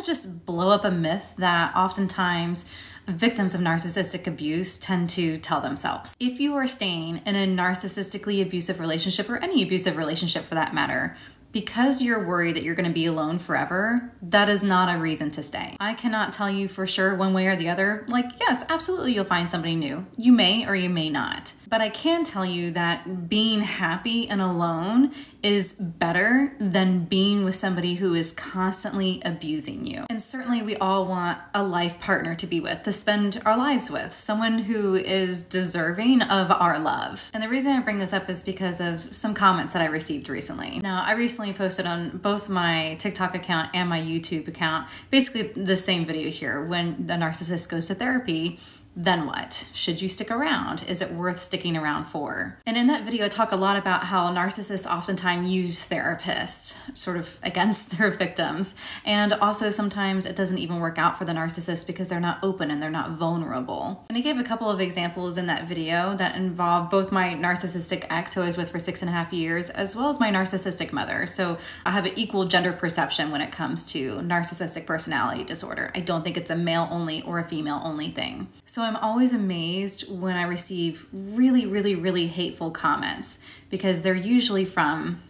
just blow up a myth that oftentimes victims of narcissistic abuse tend to tell themselves. If you are staying in a narcissistically abusive relationship, or any abusive relationship for that matter, because you're worried that you're going to be alone forever, that is not a reason to stay. I cannot tell you for sure one way or the other, like, yes, absolutely you'll find somebody new. You may or you may not. But I can tell you that being happy and alone is better than being with somebody who is constantly abusing you. And certainly we all want a life partner to be with, to spend our lives with, someone who is deserving of our love. And the reason I bring this up is because of some comments that I received recently. Now, I recently posted on both my TikTok account and my YouTube account basically the same video here. When the narcissist goes to therapy, then what? Should you stick around? Is it worth sticking around for? And in that video, I talk a lot about how narcissists oftentimes use therapists sort of against their victims. And also sometimes it doesn't even work out for the narcissist because they're not open and they're not vulnerable. And I gave a couple of examples in that video that involve both my narcissistic ex, who I was with for 6.5 years, as well as my narcissistic mother. So I have an equal gender perception when it comes to narcissistic personality disorder. I don't think it's a male only or a female only thing. So I'm always amazed when I receive really, really, really hateful comments, because they're usually from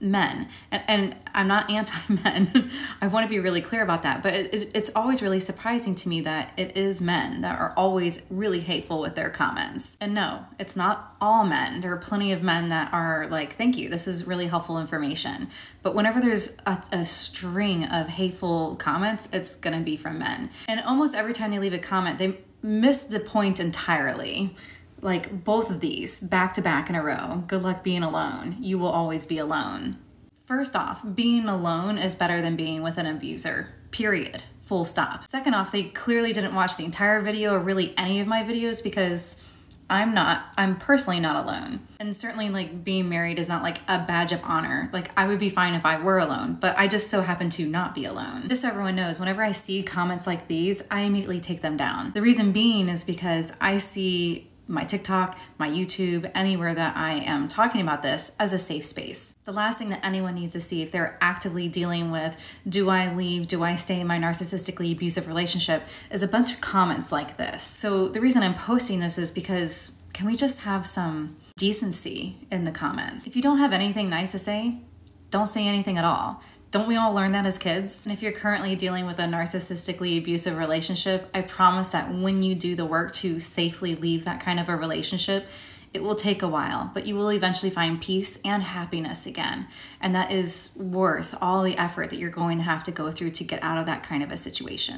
men. And I'm not anti-men. I want to be really clear about that. But it's always really surprising to me that it is men that are always really hateful with their comments. And no, it's not all men. There are plenty of men that are like, thank you, this is really helpful information. But whenever there's a string of hateful comments, it's going to be from men. And almost every time they leave a comment, they miss the point entirely. Like both of these back to back in a row. Good luck being alone. You will always be alone. First off, being alone is better than being with an abuser, period. Full stop. Second off, they clearly didn't watch the entire video or really any of my videos, because I'm personally not alone. And certainly like being married is not like a badge of honor. Like I would be fine if I were alone, but I just so happen to not be alone. Just so everyone knows, whenever I see comments like these, I immediately take them down. The reason being is because I see my TikTok, my YouTube, anywhere that I am talking about this as a safe space. The last thing that anyone needs to see if they're actively dealing with, do I leave, do I stay in my narcissistically abusive relationship, is a bunch of comments like this. So the reason I'm posting this is because, can we just have some decency in the comments? If you don't have anything nice to say, don't say anything at all. Don't we all learn that as kids? And if you're currently dealing with a narcissistically abusive relationship, I promise that when you do the work to safely leave that kind of a relationship, it will take a while, but you will eventually find peace and happiness again. And that is worth all the effort that you're going to have to go through to get out of that kind of a situation.